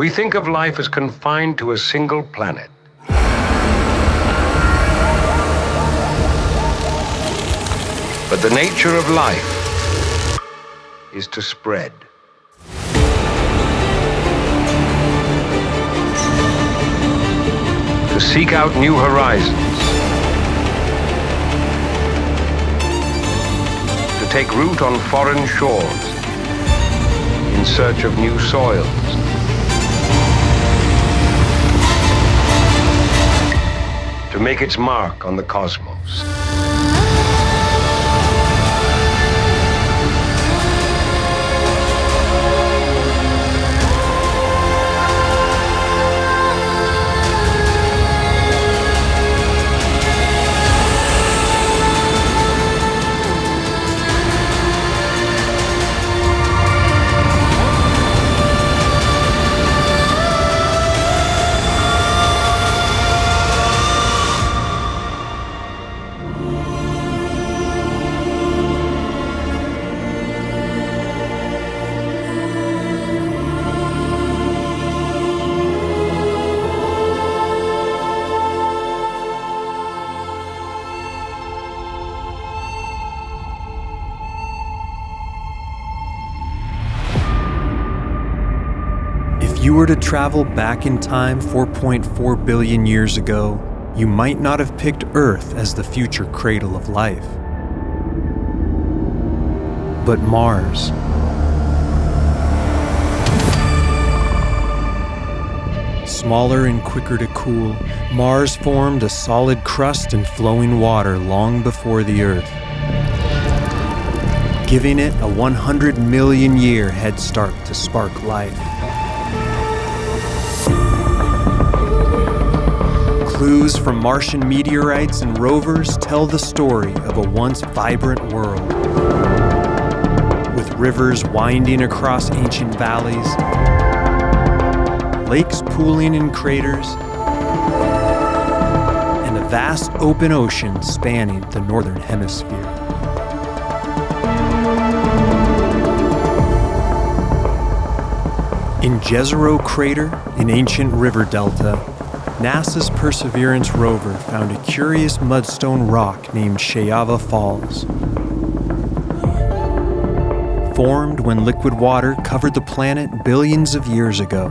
We think of life as confined to a single planet. But the nature of life is to spread. To seek out new horizons. To take root on foreign shores in search of new soils. To make its mark on the cosmos. If you were to travel back in time 4.4 billion years ago, you might not have picked Earth as the future cradle of life. But Mars. Smaller and quicker to cool, Mars formed a solid crust and flowing water long before the Earth, giving it a 100 million year head start to spark life. Clues from Martian meteorites and rovers tell the story of a once vibrant world, with rivers winding across ancient valleys, lakes pooling in craters, and a vast open ocean spanning the northern hemisphere. In Jezero Crater, an ancient river delta, NASA's Perseverance rover found a curious mudstone rock named Shayava Falls. Formed when liquid water covered the planet billions of years ago.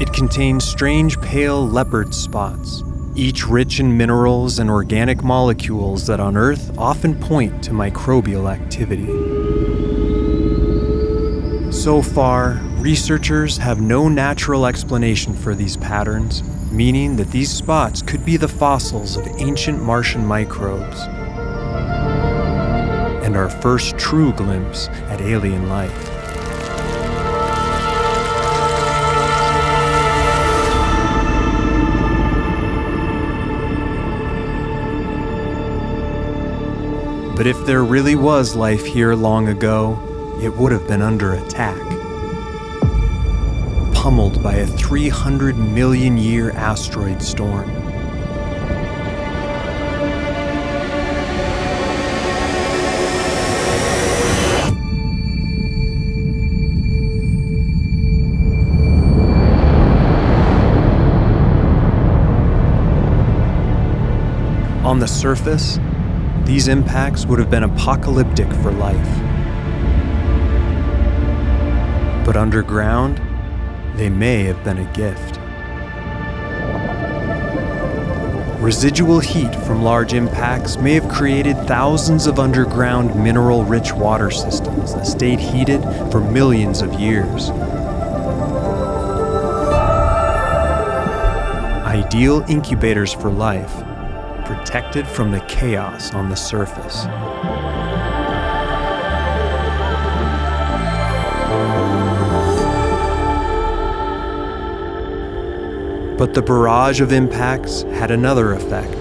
It contains strange pale leopard spots, each rich in minerals and organic molecules that on Earth often point to microbial activity. So far, researchers have no natural explanation for these patterns, meaning that these spots could be the fossils of ancient Martian microbes, and our first true glimpse at alien life. But if there really was life here long ago, it would have been under attack. Pummeled by a 300 million year asteroid storm. On the surface, these impacts would have been apocalyptic for life. But underground, they may have been a gift. Residual heat from large impacts may have created thousands of underground mineral-rich water systems that stayed heated for millions of years. Ideal incubators for life, protected from the chaos on the surface. But the barrage of impacts had another effect.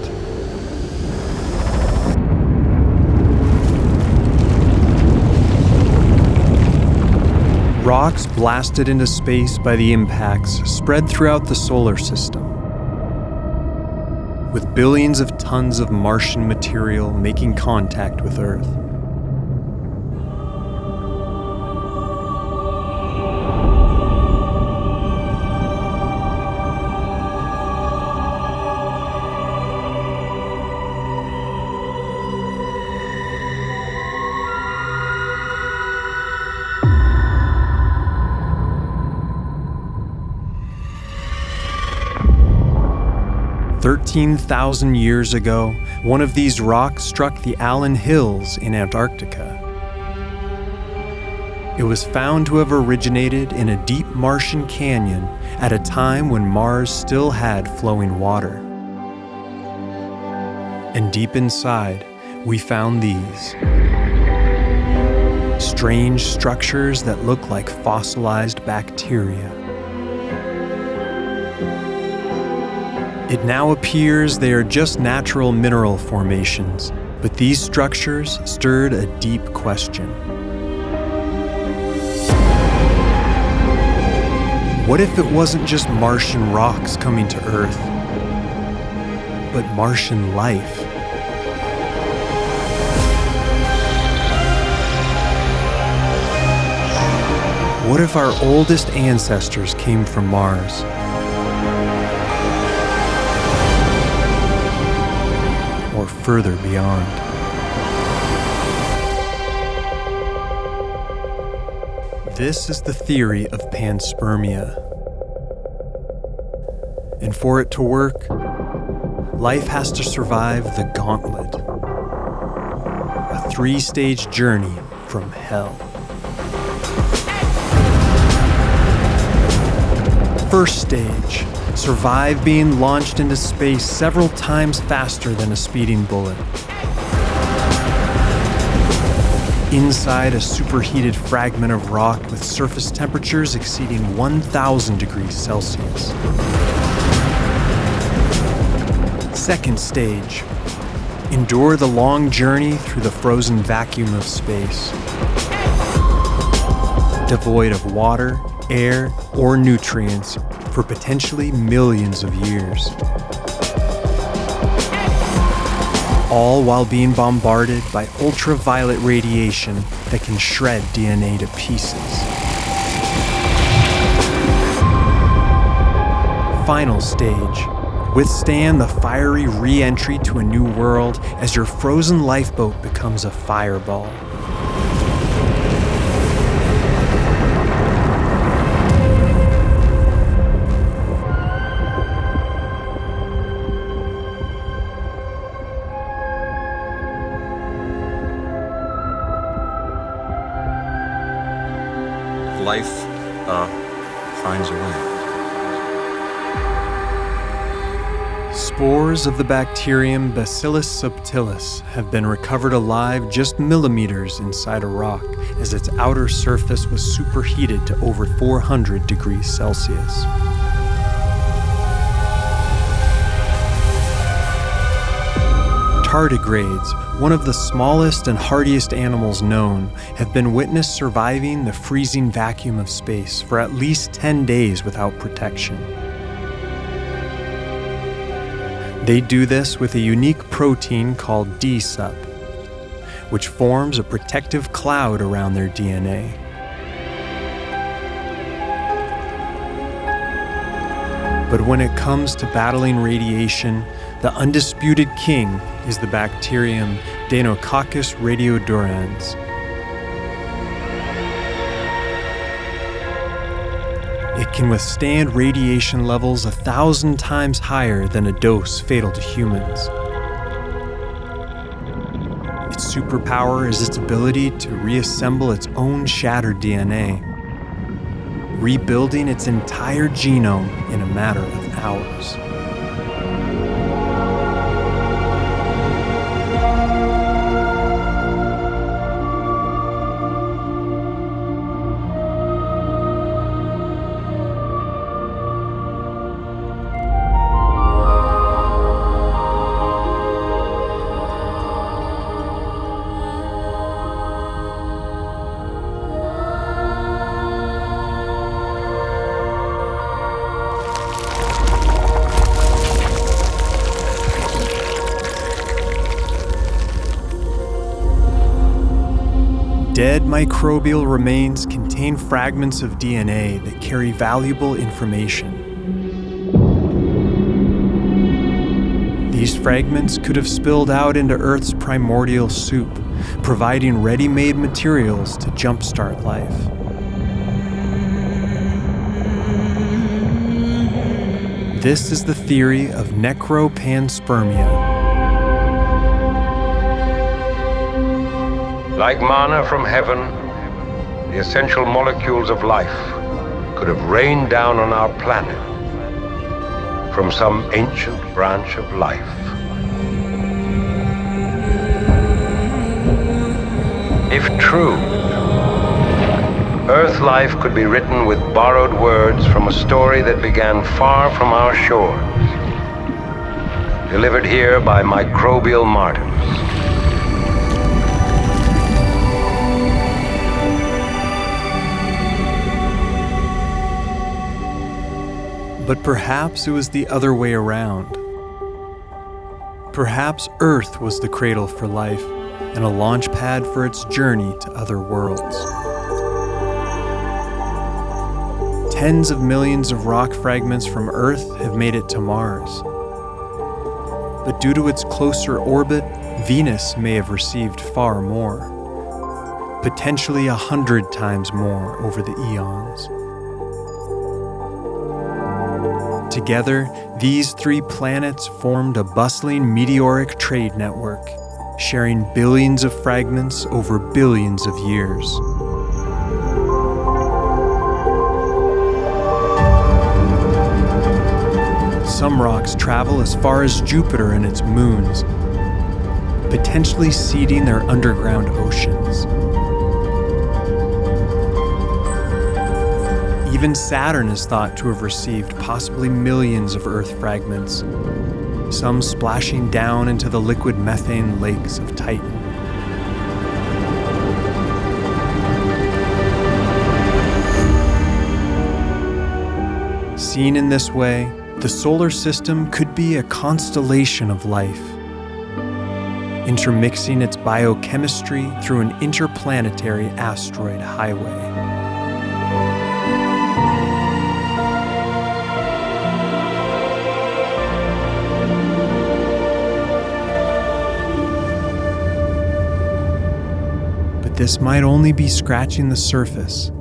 Rocks blasted into space by the impacts spread throughout the solar system, with billions of tons of Martian material making contact with Earth. 13,000 years ago, one of these rocks struck the Allen Hills in Antarctica. It was found to have originated in a deep Martian canyon at a time when Mars still had flowing water. And deep inside, we found these. Strange structures that look like fossilized bacteria. It now appears they are just natural mineral formations, but these structures stirred a deep question. What if it wasn't just Martian rocks coming to Earth, but Martian life? What if our oldest ancestors came from Mars? Or further beyond? This is the theory of panspermia. And for it to work, life has to survive the gauntlet. A 3-stage journey from hell. First stage, survive being launched into space several times faster than a speeding bullet. Inside a superheated fragment of rock with surface temperatures exceeding 1,000 degrees Celsius. Second stage, endure the long journey through the frozen vacuum of space. Devoid of water, air, or nutrients for potentially millions of years. All while being bombarded by ultraviolet radiation that can shred DNA to pieces. Final stage, withstand the fiery re-entry to a new world as your frozen lifeboat becomes a fireball. Life finds a way. Spores of the bacterium Bacillus subtilis have been recovered alive just millimeters inside a rock as its outer surface was superheated to over 400 degrees Celsius. Tardigrades, one of the smallest and hardiest animals known, have been witnessed surviving the freezing vacuum of space for at least 10 days without protection. They do this with a unique protein called D-sup, which forms a protective cloud around their DNA. But when it comes to battling radiation, the undisputed king is the bacterium Deinococcus radiodurans. It can withstand radiation levels 1,000 times higher than a dose fatal to humans. Its superpower is its ability to reassemble its own shattered DNA, rebuilding its entire genome in a matter of hours. Dead microbial remains contain fragments of DNA that carry valuable information. These fragments could have spilled out into Earth's primordial soup, providing ready-made materials to jumpstart life. This is the theory of Panspermia. Like manna from heaven, the essential molecules of life could have rained down on our planet from some ancient branch of life. If true, Earth life could be written with borrowed words from a story that began far from our shores, delivered here by microbial martyrs. But perhaps it was the other way around. Perhaps Earth was the cradle for life and a launch pad for its journey to other worlds. Tens of millions of rock fragments from Earth have made it to Mars. But due to its closer orbit, Venus may have received far more, potentially 100 times more over the eons. Together, these three planets formed a bustling meteoric trade network, sharing billions of fragments over billions of years. Some rocks travel as far as Jupiter and its moons, potentially seeding their underground oceans. Even Saturn is thought to have received possibly millions of Earth fragments, some splashing down into the liquid methane lakes of Titan. Seen in this way, the solar system could be a constellation of life, intermixing its biochemistry through an interplanetary asteroid highway. But this might only be scratching the surface.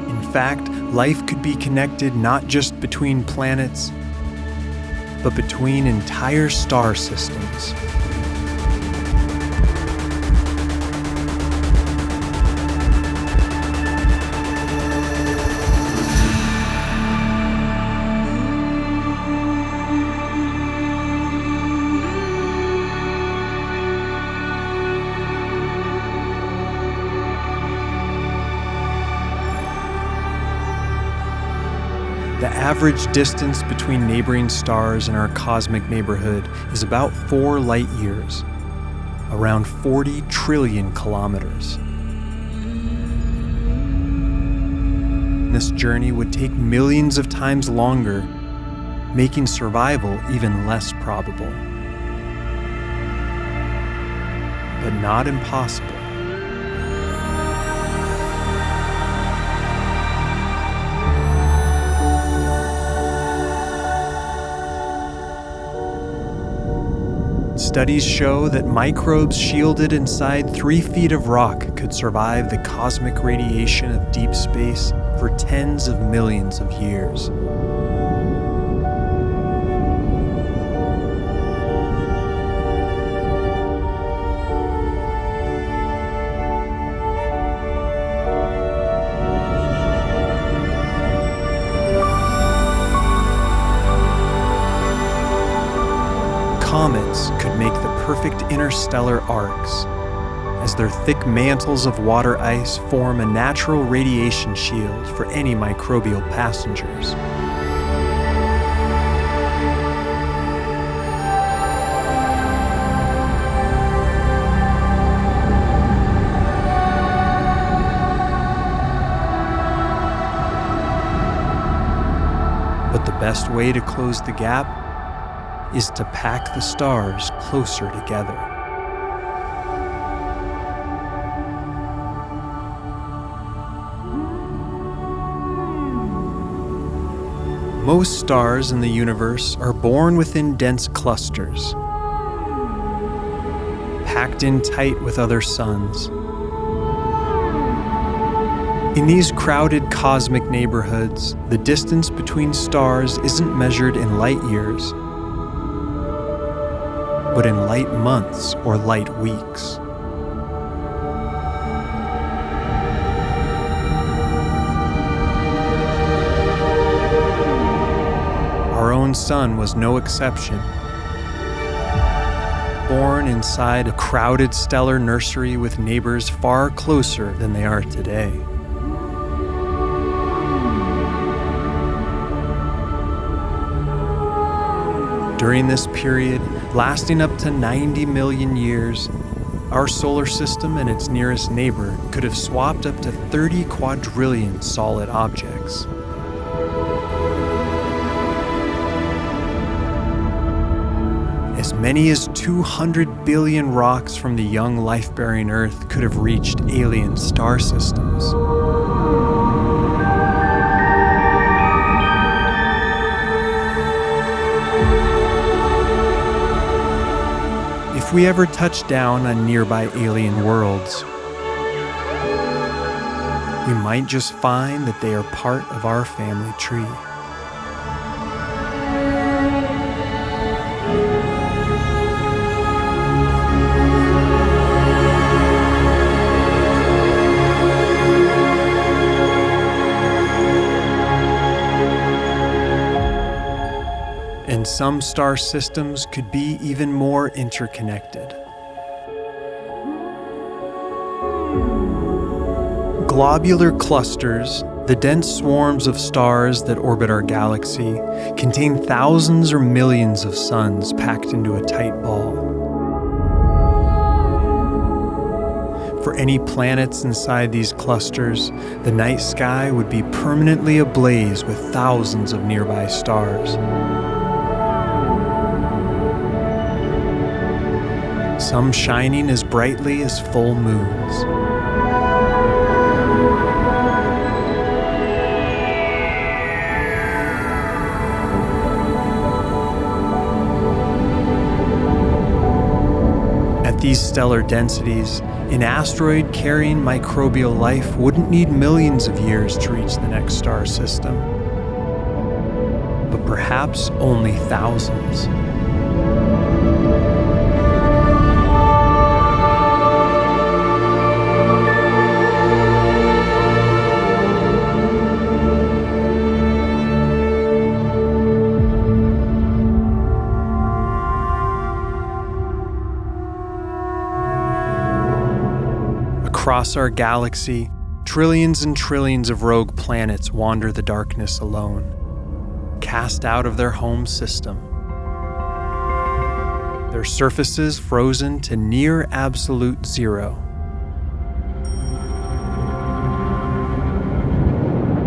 In fact, life could be connected not just between planets, but between entire star systems. The average distance between neighboring stars in our cosmic neighborhood is about 4 light years, around 40 trillion kilometers. This journey would take millions of times longer, making survival even less probable. But not impossible. Studies show that microbes shielded inside 3 feet of rock could survive the cosmic radiation of deep space for tens of millions of years. Comets could make the perfect interstellar arcs, as their thick mantles of water ice form a natural radiation shield for any microbial passengers. But the best way to close the gap is to pack the stars closer together. Most stars in the universe are born within dense clusters, packed in tight with other suns. In these crowded cosmic neighborhoods, the distance between stars isn't measured in light years, but in light months or light weeks. Our own sun was no exception. Born inside a crowded stellar nursery with neighbors far closer than they are today. During this period, lasting up to 90 million years, our solar system and its nearest neighbor could have swapped up to 30 quadrillion solid objects. As many as 200 billion rocks from the young life-bearing Earth could have reached alien star systems. If we ever touch down on nearby alien worlds, we might just find that they are part of our family tree. And some star systems could be even more interconnected. Globular clusters, the dense swarms of stars that orbit our galaxy, contain thousands or millions of suns packed into a tight ball. For any planets inside these clusters, the night sky would be permanently ablaze with thousands of nearby stars. Some shining as brightly as full moons. At these stellar densities, an asteroid carrying microbial life wouldn't need millions of years to reach the next star system, but perhaps only thousands. Across our galaxy, trillions and trillions of rogue planets wander the darkness alone, cast out of their home system. Their surfaces frozen to near absolute zero.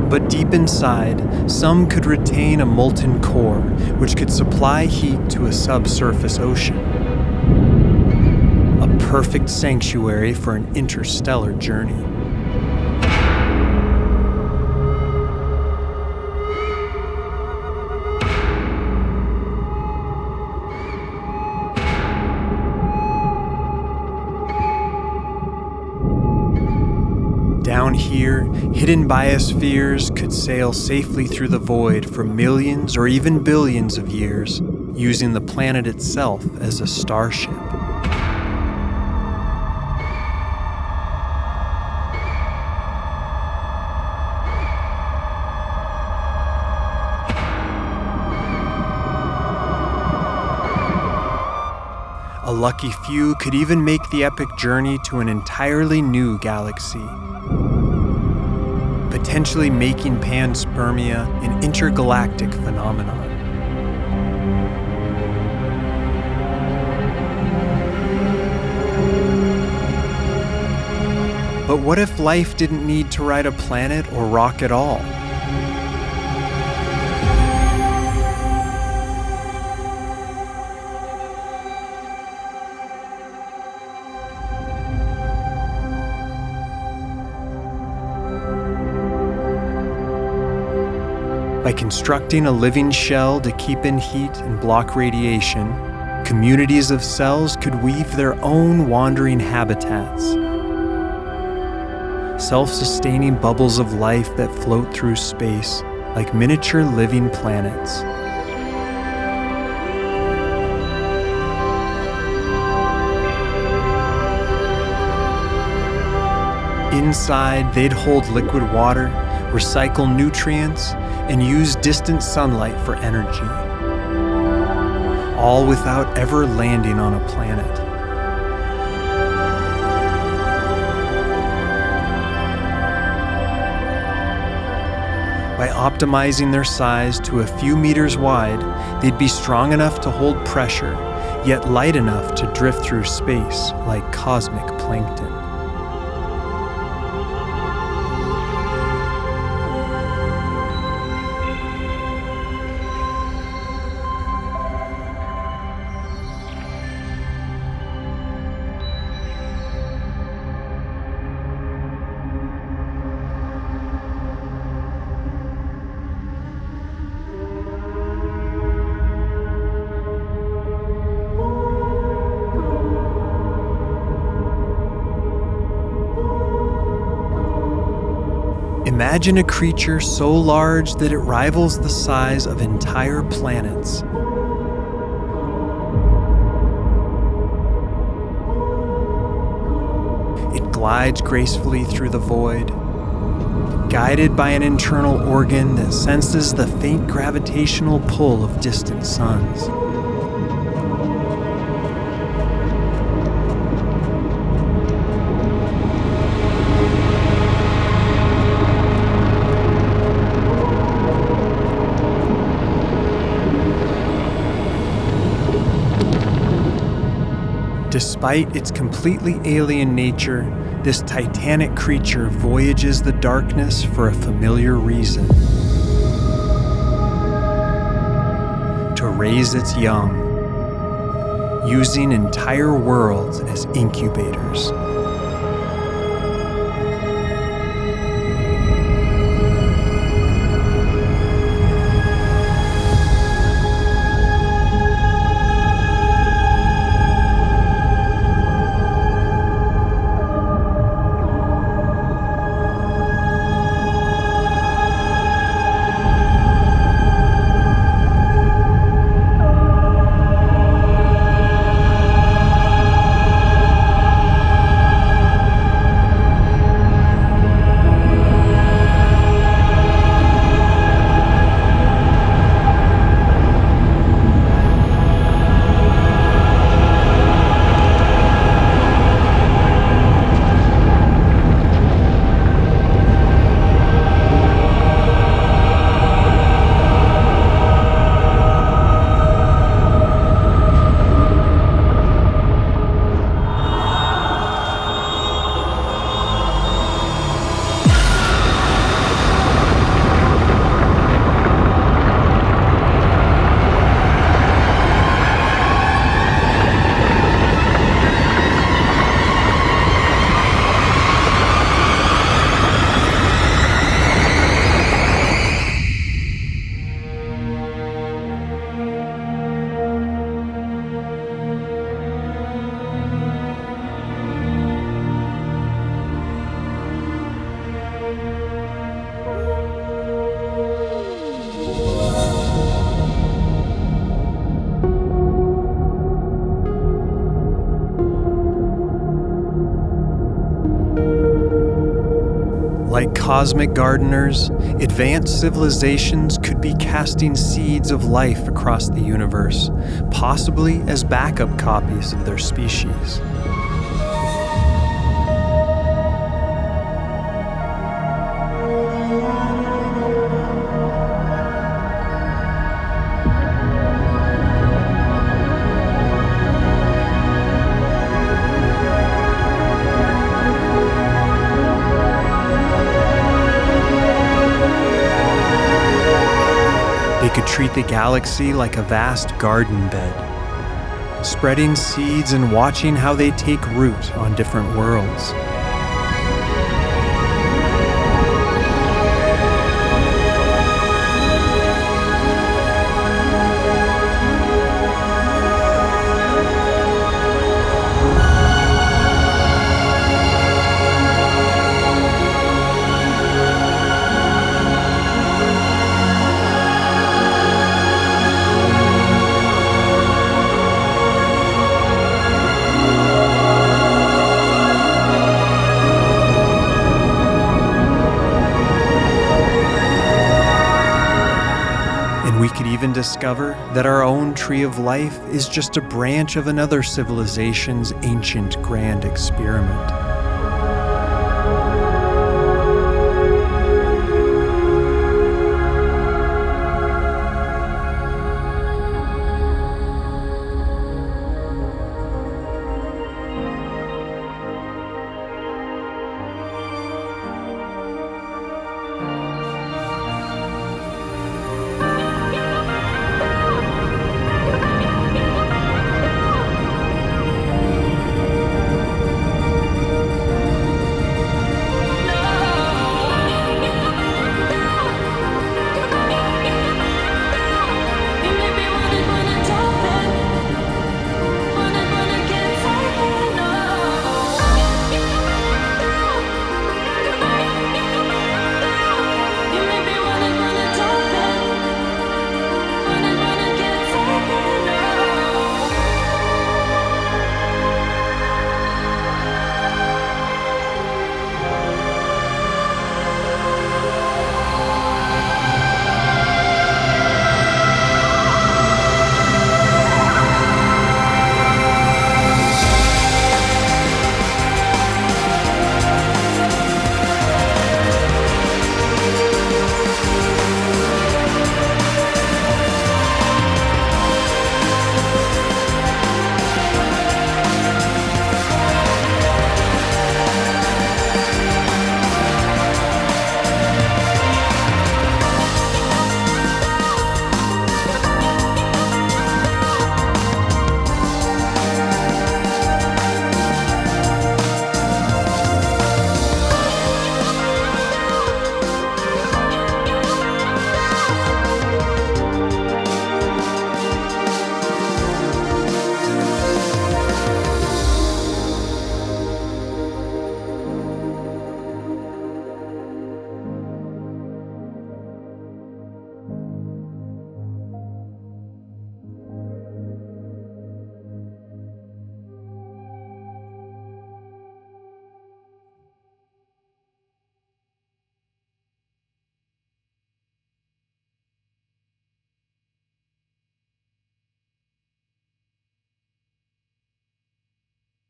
But deep inside, some could retain a molten core, which could supply heat to a subsurface ocean. A perfect sanctuary for an interstellar journey. Down here, hidden biospheres could sail safely through the void for millions or even billions of years, using the planet itself as a starship. A lucky few could even make the epic journey to an entirely new galaxy, potentially making Panspermia an intergalactic phenomenon. But what if life didn't need to ride a planet or rock at all? By constructing a living shell to keep in heat and block radiation, communities of cells could weave their own wandering habitats. self-sustaining bubbles of life that float through space like miniature living planets. Inside, they'd hold liquid water, recycle nutrients, and use distant sunlight for energy. All without ever landing on a planet. By optimizing their size to a few meters wide, they'd be strong enough to hold pressure, yet light enough to drift through space like cosmic plankton. Imagine a creature so large that it rivals the size of entire planets. It glides gracefully through the void, guided by an internal organ that senses the faint gravitational pull of distant suns. Despite its completely alien nature, this titanic creature voyages the darkness for a familiar reason: to raise its young, using entire worlds as incubators. Like cosmic gardeners, advanced civilizations could be casting seeds of life across the universe, possibly as backup copies of their species. They could treat the galaxy like a vast garden bed, spreading seeds and watching how they take root on different worlds. even discover that our own tree of life is just a branch of another civilization's ancient grand experiment.